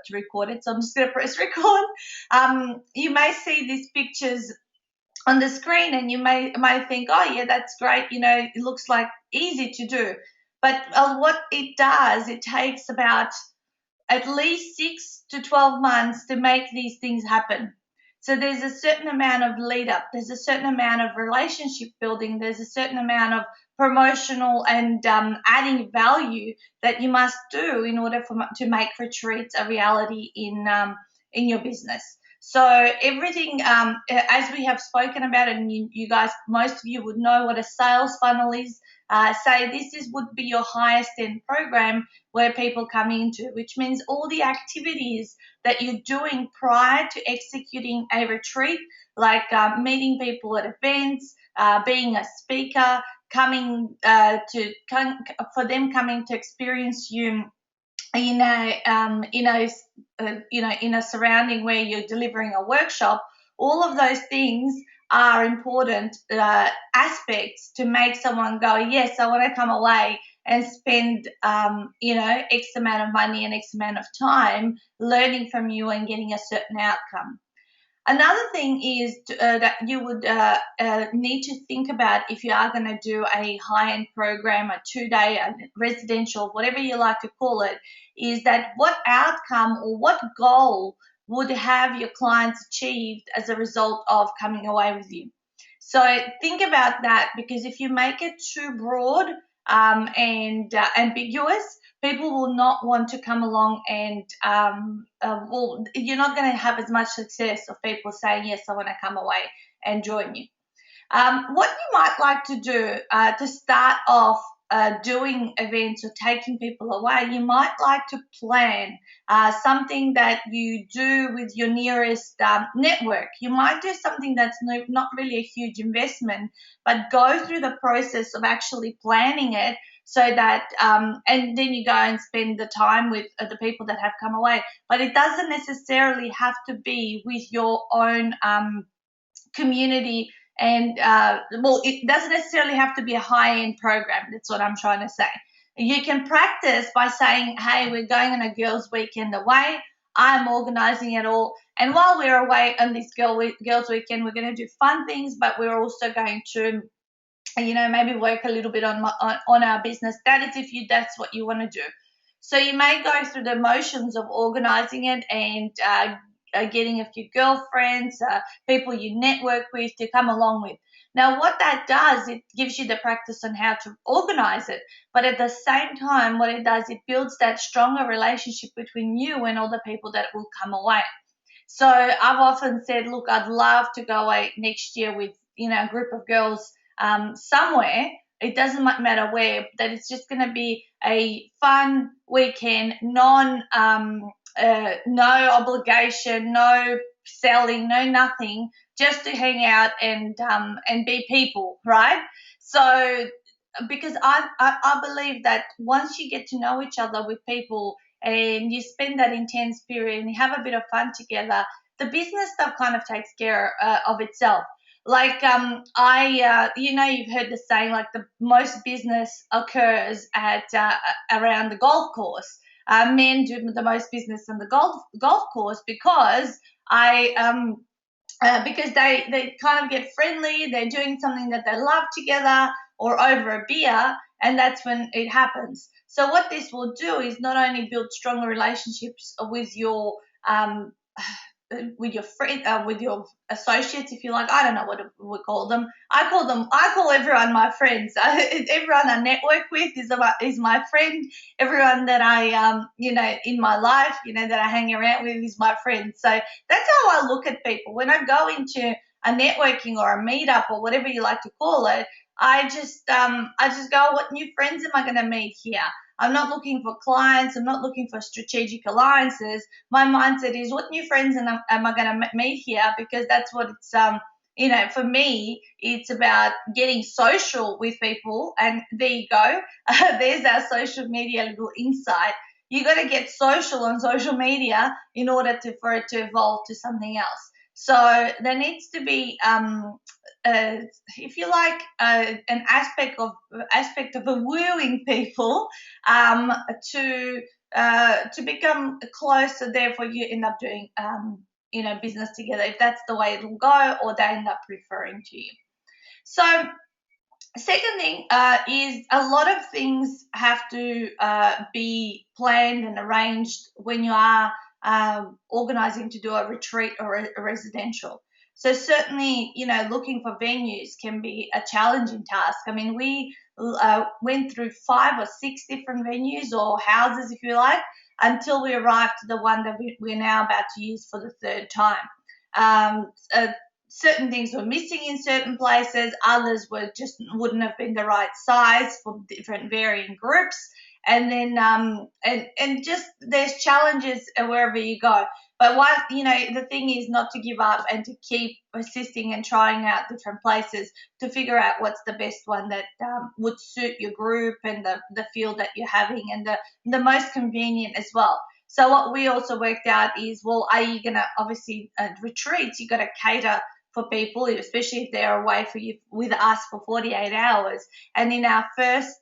to record it, so I'm just going to press record. You may see these pictures on the screen and you might think, oh yeah, that's great, it looks like easy to do. But what it does, it takes about at least 6 to 12 months to make these things happen. So there's a certain amount of lead up, there's a certain amount of relationship building, there's a certain amount of promotional and adding value that you must do in order to make retreats a reality in your business. So everything, as we have spoken about, and you guys, most of you would know what a sales funnel is. Say would be your highest end program where people come into, which means all the activities that you're doing prior to executing a retreat, like meeting people at events, being a speaker, for them coming to experience you in a surrounding where you're delivering a workshop. All of those things are important aspects to make someone go, yes, I want to come away and spend X amount of money and X amount of time learning from you and getting a certain outcome. Another thing is that you would need to think about if you are going to do a high-end program, a 2-day, a residential, whatever you like to call it, is that what outcome or what goal would have your clients achieved as a result of coming away with you. So think about that, because if you make it too broad and ambiguous, people will not want to come along, and you're not going to have as much success of people saying, yes, I want to come away and join you. What you might like to do to start off doing events or taking people away, you might like to plan something that you do with your nearest network. You might do something that's not really a huge investment, but go through the process of actually planning it, so that and then you go and spend the time with the people that have come away. But it doesn't necessarily have to be with your own community, and it doesn't necessarily have to be a high-end program. That's what I'm trying to say. You can practice by saying, hey, we're going on a girls' weekend away. I'm organizing it all, and while we're away on this girls' weekend, we're going to do fun things, but we're also going to maybe work a little bit on our business. That's what you want to do. So you may go through the motions of organizing it and getting a few girlfriends, people you network with to come along with. Now, what that does, it gives you the practice on how to organize it. But at the same time, what it does, it builds that stronger relationship between you and all the people that will come away. So I've often said, look, I'd love to go away next year with, a group of girls somewhere. It doesn't matter where, that it's just going to be a fun weekend, no obligation, no selling, no nothing, just to hang out and be people, right? So because I believe that once you get to know each other with people and you spend that intense period and you have a bit of fun together, the business stuff kind of takes care of itself. Like you've heard the saying, like the most business occurs at around the golf course. Men do the most business on the golf course because because they kind of get friendly, they're doing something that they love together or over a beer, and that's when it happens. So what this will do is not only build stronger relationships with your friend, with your associates, if you like. I don't know what we call them. I call everyone my friends. Everyone I network with is my friend. Everyone that I in my life, that I hang around with is my friend. So that's how I look at people. When I go into a networking or a meetup or whatever you like to call it, I just go, what new friends am I going to meet here? I'm not looking for clients. I'm not looking for strategic alliances. My mindset is, what new friends am I going to meet here? Because that's what it's, for me, it's about getting social with people. And there you go. There's our social media little insight. You got to get social on social media in order for it to evolve to something else. So there needs to be, if you like, an aspect of wooing people to to become close, so therefore you end up doing business together if that's the way it'll go, or they end up referring to you. So second thing is a lot of things have to be planned and arranged when you are organizing to do a retreat or a residential. So certainly, looking for venues can be a challenging task. I mean, we went through 5 or 6 different venues or houses, if you like, until we arrived to the one that we're now about to use for the third time. Um, uh, Certain things were missing in certain places, others were just wouldn't have been the right size for different varying groups. And then and just there's challenges wherever you go. But what the thing is not to give up and to keep persisting and trying out different places to figure out what's the best one that would suit your group and the feel that you're having, and the most convenient as well. So what we also worked out is, well, are you gonna obviously retreats? You got to cater for people, especially if they're away for you with us for 48 hours. And in our first,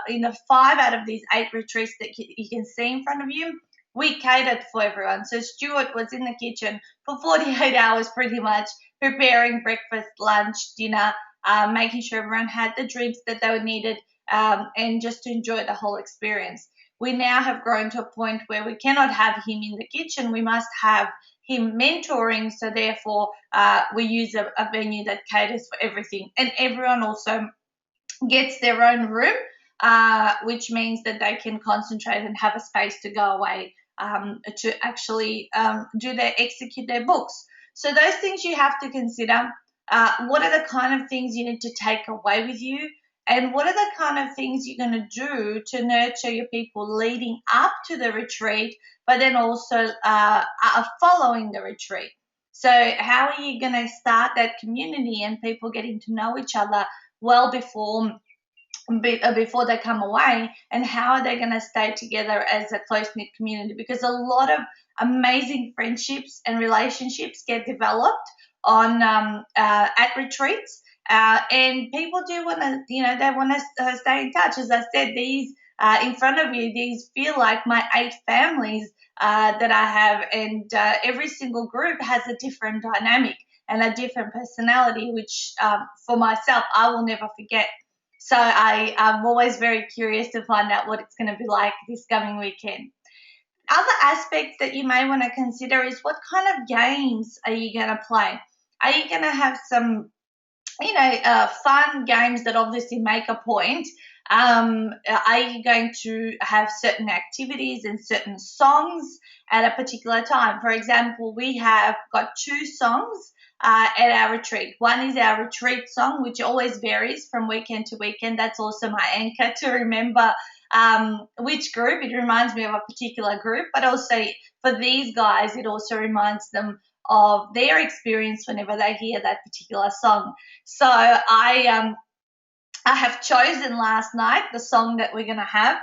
in the 5 out of these 8 retreats that you can see in front of you, we catered for everyone. So Stuart was in the kitchen for 48 hours pretty much, preparing breakfast, lunch, dinner, making sure everyone had the drinks that they needed, and just to enjoy the whole experience. We now have grown to a point where we cannot have him in the kitchen. We must have him mentoring, so therefore we use a venue that caters for everything, and everyone also gets their own room, which means that they can concentrate and have a space to go away to actually execute their books. So those things you have to consider. What are the kind of things you need to take away with you? And what are the kind of things you're going to do to nurture your people leading up to the retreat, but then also following the retreat? So how are you going to start that community and people getting to know each other well before they come away, and how are they going to stay together as a close-knit community? Because a lot of amazing friendships and relationships get developed on at retreats, and people do want to, they want to stay in touch. As I said, these in front of you, these feel like my 8 families that I have, and every single group has a different dynamic and a different personality, which for myself, I will never forget. So I'm always very curious to find out what it's going to be like this coming weekend. Other aspects that you may want to consider is, what kind of games are you going to play? Are you going to have some fun games that obviously make a point? Are you going to have certain activities and certain songs at a particular time? For example, we have got 2 songs at our retreat. One is our retreat song, which always varies from weekend to weekend. That's also my anchor to remember which group. It reminds me of a particular group, but also for these guys, it also reminds them of their experience whenever they hear that particular song. So I have chosen last night the song that we're going to have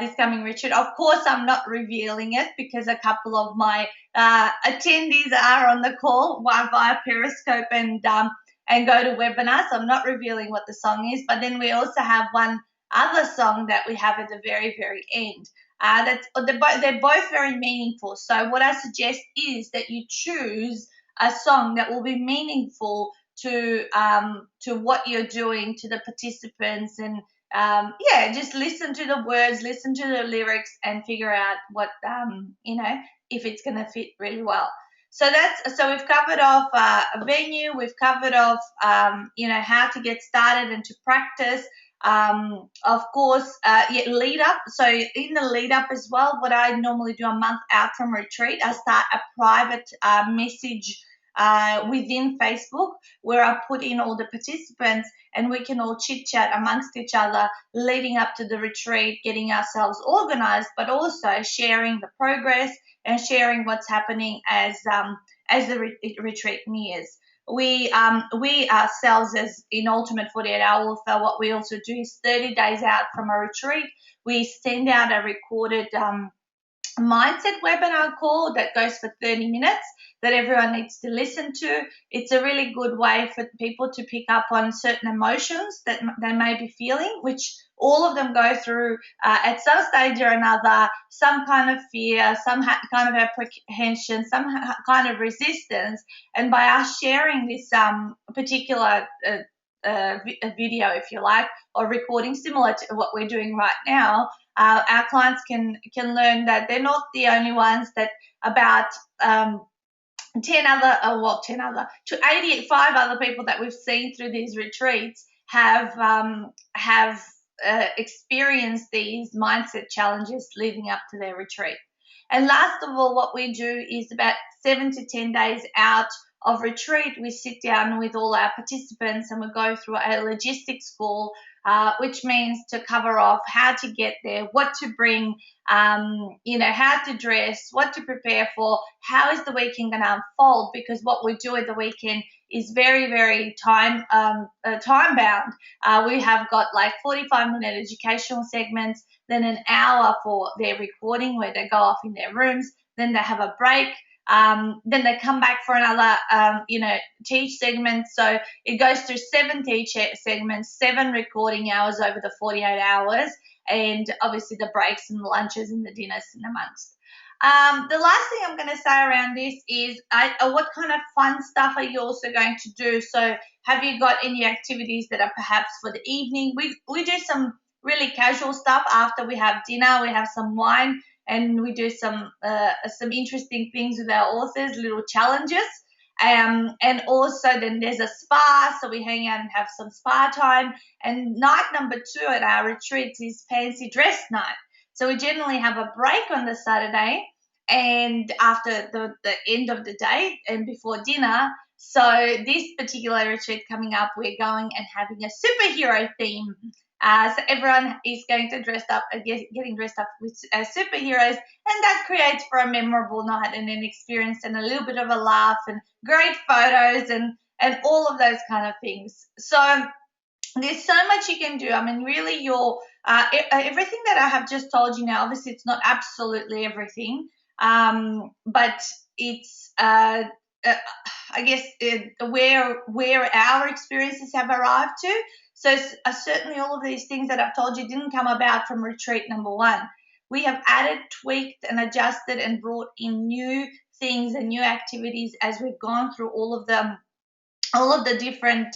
this coming retreat. Of course, I'm not revealing it because a couple of my attendees are on the call via Periscope and go to webinar. So I'm not revealing what the song is. But then we also have one other song that we have at the very, very end. They're both very meaningful. So what I suggest is that you choose a song that will be meaningful to what you're doing, to the participants, and just listen to the words, listen to the lyrics, and figure out what if it's going to fit really well. So we've covered off a venue, we've covered off how to get started and to practice. Of course, lead up. So in the lead up as well, what I normally do a month out from retreat, I start a private message within Facebook, where I put in all the participants and we can all chit chat amongst each other leading up to the retreat, getting ourselves organized, but also sharing the progress and sharing what's happening as the retreat nears. We ourselves, as in Ultimate 48 Hour Warfare, what we also do is 30 days out from a retreat, we send out a recorded mindset webinar call that goes for 30 minutes that everyone needs to listen to. It's a really good way for people to pick up on certain emotions that they may be feeling, which all of them go through at some stage or another, some kind of fear, some kind of apprehension, some kind of resistance. And by us sharing this particular video, if you like, or recording similar to what we're doing right now, our clients can learn that they're not the only ones, that about 85 other people that we've seen through these retreats have experienced these mindset challenges leading up to their retreat. And last of all, what we do is about 7 to 10 days out of retreat, we sit down with all our participants and we go through a logistics call, which means to cover off how to get there, what to bring, how to dress, what to prepare for, how is the weekend going to unfold, because what we do at the weekend is very, very time bound. We have got like 45-minute educational segments, then an hour for their recording where they go off in their rooms, then they have a break. Then they come back for another, teach segment. So it goes through 7 teach segments, 7 recording hours over the 48 hours, and obviously the breaks and the lunches and the dinners in amongst. The last thing I'm going to say around this is what kind of fun stuff are you also going to do? So have you got any activities that are perhaps for the evening? We do some really casual stuff after we have dinner. We have some wine and we do some interesting things with our authors, little challenges. And also then there's a spa, so we hang out and have some spa time. And night number 2 at our retreats is fancy dress night. So we generally have a break on the Saturday and after the end of the day and before dinner. So this particular retreat coming up, we're going and having a superhero theme. So everyone is going to dress up, getting dressed up with superheroes, and that creates for a memorable night and an experience and a little bit of a laugh and great photos and all of those kind of things. So there's so much you can do. I mean, really, everything that I have just told you now, obviously it's not absolutely everything, but it's I guess where our experiences have arrived to. So certainly all of these things that I've told you didn't come about from retreat number 1. We have added, tweaked, and adjusted and brought in new things and new activities as we've gone through all of the different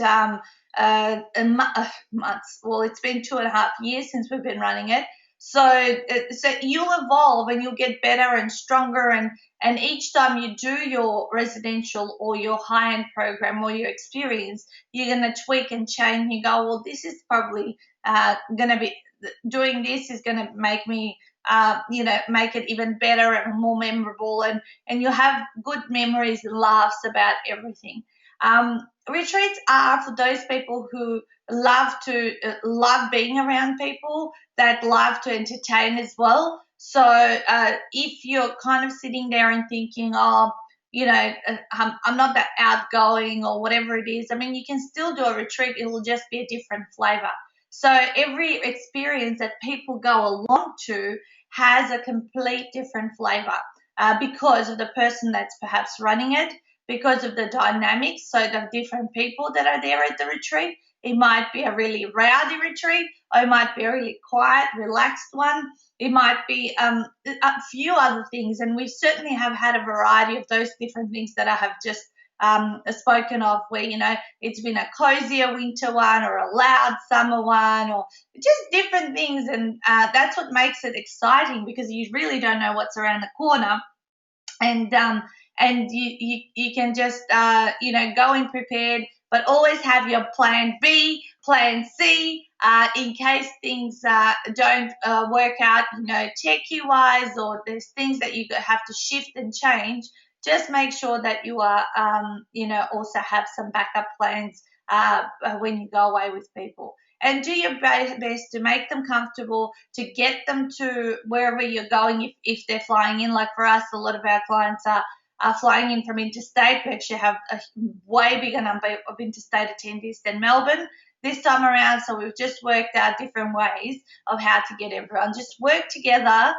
months. Well, it's been 2.5 years since we've been running it. So you'll evolve and you'll get better and stronger, and each time you do your residential or your high-end program or your experience, you're going to tweak and change. You go, well, this is probably going to be, doing this is going to make me, make it even better and more memorable, and you'll have good memories and laughs about everything. Retreats are for those people who love being around people, that love to entertain as well. So if you're kind of sitting there and thinking, I'm not that outgoing or whatever it is, I mean, you can still do a retreat. It will just be a different flavor. So every experience that people go along to has a complete different flavor because of the person that's perhaps running it, because of the dynamics, so the different people that are there at the retreat. It might be a really rowdy retreat, or it might be a really quiet, relaxed one. It might be a few other things, and we certainly have had a variety of those different things that I have just spoken of, where, it's been a cozier winter one or a loud summer one, or just different things, and that's what makes it exciting, because you really don't know what's around the corner. And you can just go in prepared, but always have your plan B, plan C, in case things don't work out, techie wise, or there's things that you have to shift and change. Just make sure that you are also have some backup plans when you go away with people. And do your best to make them comfortable, to get them to wherever you're going if they're flying in. Like for us, a lot of our clients are flying in from interstate. We actually have a way bigger number of interstate attendees than Melbourne this time around. So we've just worked out different ways of how to get everyone just work together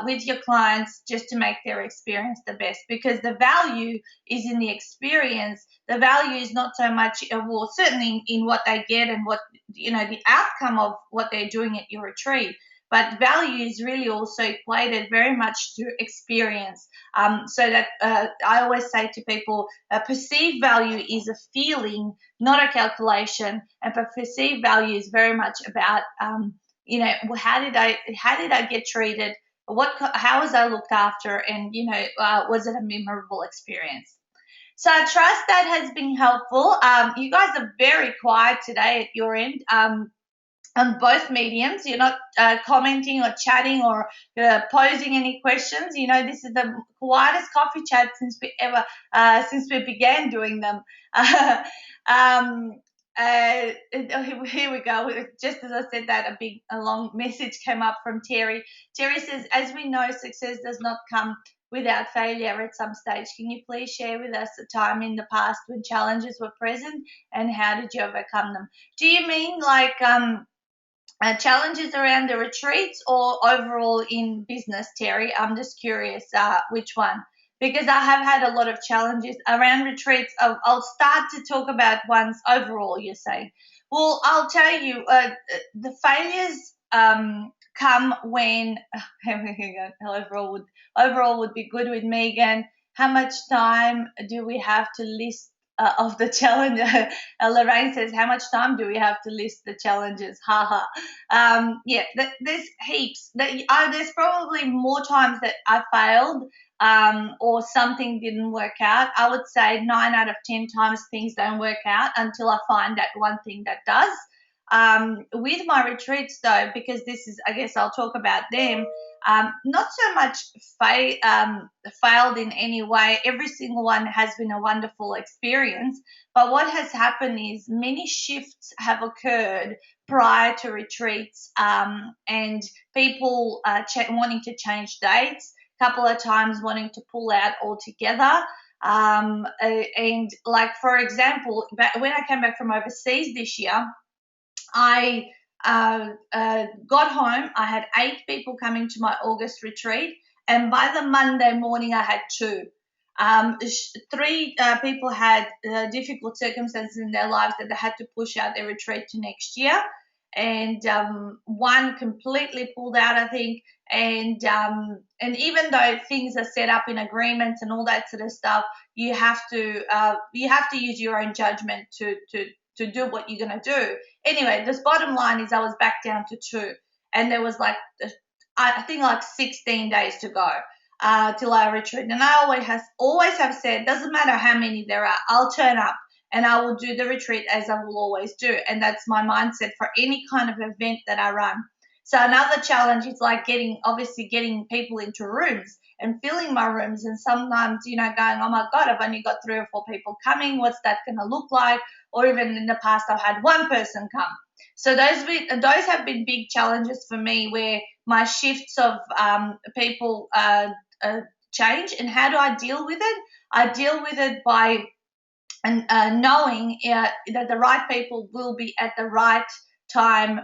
with your clients just to make their experience the best, because the value is in the experience. The value is not so much, well, certainly in what they get and what, the outcome of what they're doing at your retreat. But value is really also equated very much to experience. So that I always say to people, perceived value is a feeling, not a calculation, and perceived value is very much about, how did I get treated, how was I looked after, and was it a memorable experience? So I trust that has been helpful. You guys are very quiet today at your end. On both mediums. You're not commenting or chatting or posing any questions. This is the quietest coffee chat since we began doing them. um, Here we go. Just as I said that, a long message came up from Terry. Terry says, as we know, success does not come without failure at some stage. Can you please share with us a time in the past when challenges were present and how did you overcome them? Do you mean like challenges around the retreats or overall in business, Terry? I'm just curious which one. Because I have had a lot of challenges around retreats. I'll start to talk about ones overall, you're saying. Well, I'll tell you, the failures come when, overall would be good with Megan. How much time do we have to list of the challenge? Lorraine says, how much time do we have to list the challenges? Haha. Yeah, there's heaps. There's probably more times that I failed or something didn't work out. I would say 9 out of 10 times things don't work out until I find that one thing that does. With my retreats, though, because this is, I guess I'll talk about them, not so much failed in any way. Every single one has been a wonderful experience. But what has happened is many shifts have occurred prior to retreats, and people wanting to change dates, a couple of times wanting to pull out altogether. And like, for example, when I came back from overseas this year, I got home. I had 8 people coming to my August retreat, and by the Monday morning, I had 2. 3 people had difficult circumstances in their lives that they had to push out their retreat to next year, and one completely pulled out, I think. And even though things are set up in agreements and all that sort of stuff, you have to use your own judgment to do what you're going to do. Anyway, this bottom line is I was back down to 2, and there was like, I think like 16 days to go till I retreat. And I always have said, doesn't matter how many there are, I'll turn up and I will do the retreat as I will always do. And that's my mindset for any kind of event that I run. So another challenge is like getting people into rooms and filling my rooms, and sometimes, going, oh my God, I've only got 3 or 4 people coming. What's that going to look like? Or even in the past, I've had 1 person come. So those have been big challenges for me, where my shifts of people change. And how do I deal with it? I deal with it by knowing that the right people will be at the right time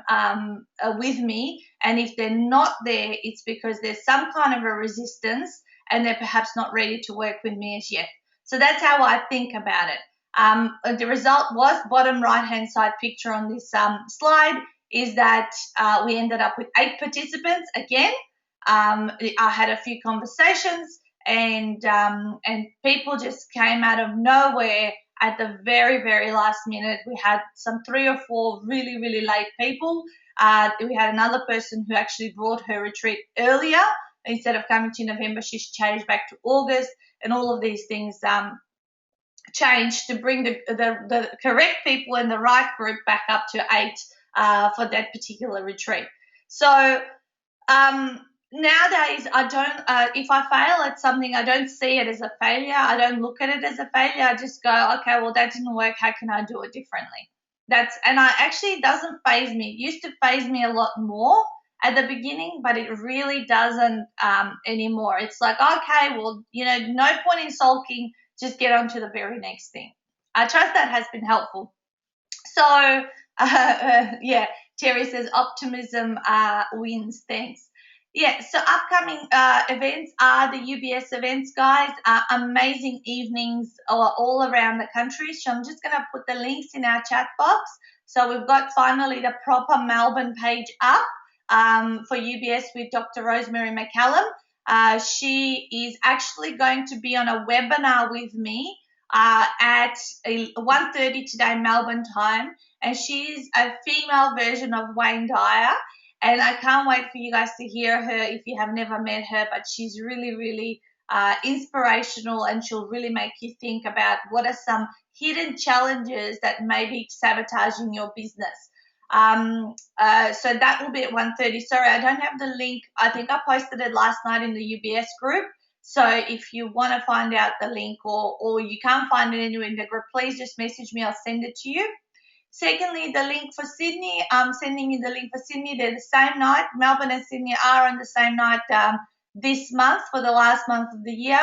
with me, and if they're not there, it's because there's some kind of a resistance and they're perhaps not ready to work with me as yet. So that's how I think about it. The result was, bottom right hand side picture on this slide, is that we ended up with 8 participants again. I had a few conversations, and people just came out of nowhere at the very, very last minute. We had some 3 or 4 really, really late people. We had another person who actually brought her retreat earlier. Instead of coming to November, she's changed back to August, and all of these things changed to bring the correct people in the right group back up to 8 for that particular retreat. So nowadays, I don't. If I fail at something, I don't see it as a failure. I don't look at it as a failure. I just go, okay, well, that didn't work. How can I do it differently? It doesn't faze me. It used to faze me a lot more at the beginning, but it really doesn't anymore. It's like, okay, well, no point in sulking. Just get on to the very next thing. I trust that has been helpful. So, yeah, Terry says optimism wins. Thanks. Yeah, so upcoming events are the UBS events, guys. Amazing evenings all around the country. So I'm just going to put the links in our chat box. So we've got finally the proper Melbourne page up for UBS with Dr. Rosemary McCallum. She is actually going to be on a webinar with me at 1:30 today Melbourne time, and she's a female version of Wayne Dyer. And I can't wait for you guys to hear her if you have never met her, but she's really, really inspirational, and she'll really make you think about what are some hidden challenges that may be sabotaging your business. So that will be at 1:30. Sorry, I don't have the link. I think I posted it last night in the UBS group. So if you want to find out the link, or you can't find it anywhere in the group, please just message me. I'll send it to you. Secondly, the link for Sydney, I'm sending you the link for Sydney. They're the same night. Melbourne and Sydney are on the same night this month for the last month of the year.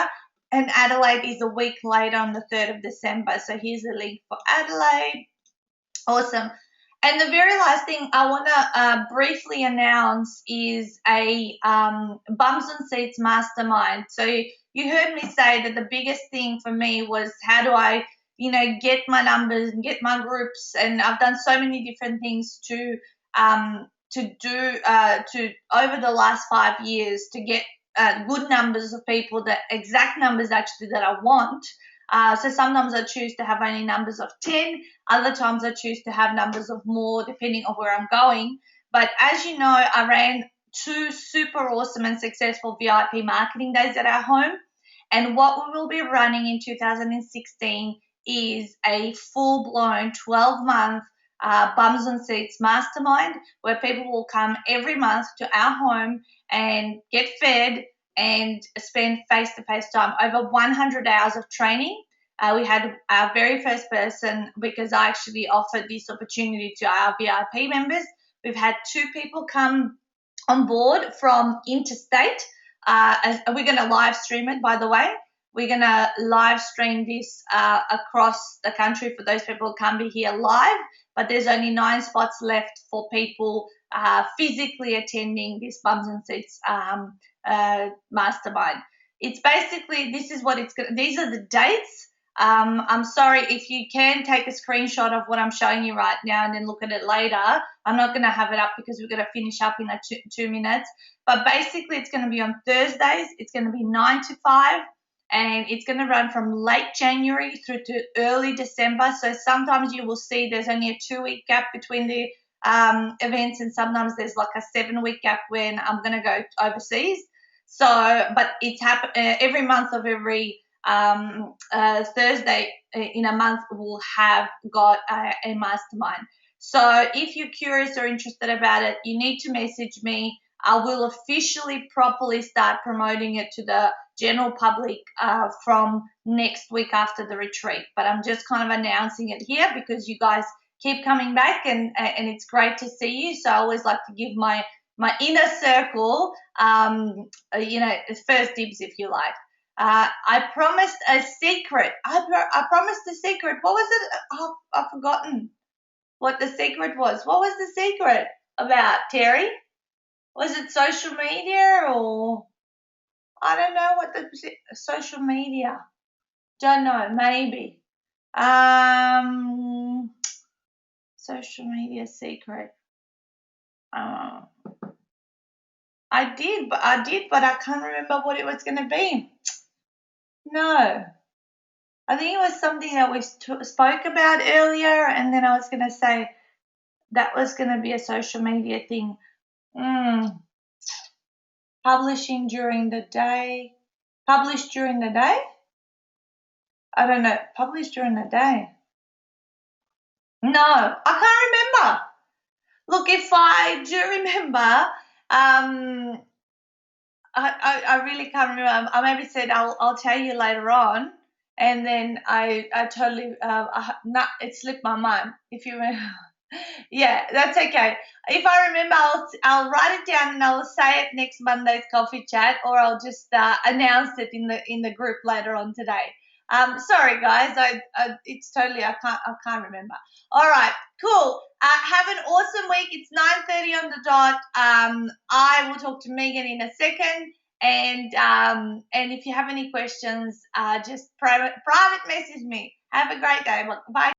And Adelaide is a week later on the 3rd of December. So here's the link for Adelaide. Awesome. And the very last thing I want to briefly announce is a Bums and Seats Mastermind. So you heard me say that the biggest thing for me was how do I get my numbers and get my groups, and I've done so many different things to over the last 5 years to get good numbers of people, the exact numbers actually that I want. So sometimes I choose to have only numbers of 10, other times I choose to have numbers of more depending on where I'm going. But as you know, I ran 2 super awesome and successful VIP marketing days at our home. And what we will be running in 2016 is a full-blown 12-month Bums and Seats Mastermind, where people will come every month to our home and get fed and spend face-to-face time. Over 100 hours of training. We had our very first person, because I actually offered this opportunity to our VIP members. We've had 2 people come on board from interstate. We're going to live stream it, by the way. We're going to live stream this across the country for those people who can't be here live, but there's only 9 spots left for people physically attending this Bums and Seats mastermind. It's basically, this is what it's going to, these are the dates. I'm sorry, if you can take a screenshot of what I'm showing you right now and then look at it later. I'm not going to have it up because we're going to finish up in 2 minutes. But basically, it's going to be on Thursdays. It's going to be 9 to 5. And it's going to run from late January through to early December. So sometimes you will see there's only a 2-week gap between the events, and sometimes there's like a 7-week gap when I'm going to go overseas. So, but it's every month of every Thursday in a month we'll have got a mastermind. So if you're curious or interested about it, you need to message me. I will officially properly start promoting it to the general public from next week after the retreat. But I'm just kind of announcing it here because you guys keep coming back, and it's great to see you. So I always like to give my inner circle, first dibs, if you like. I promised a secret. I promised a secret. What was it? Oh, I've forgotten what the secret was. What was the secret about, Terry? Was it social media, or I don't know what the social media? Don't know. Maybe. Social media secret. I did, but I can't remember what it was going to be. No. I think it was something that we spoke about earlier, and then I was going to say that was going to be a social media thing. Publishing during the day. Published during the day? I don't know. Published during the day. No, I can't remember. Look, if I do remember, I really can't remember. I maybe said I'll tell you later on, and then I totally it slipped my mind. If you remember. Yeah, that's okay. If I remember, I'll write it down and I'll say it next Monday's coffee chat, or I'll just announce it in the group later on today. Sorry guys, it's totally I can't remember. All right, cool. Have an awesome week. It's 9:30 on the dot. I will talk to Megan in a second, and if you have any questions, just private message me. Have a great day. Bye.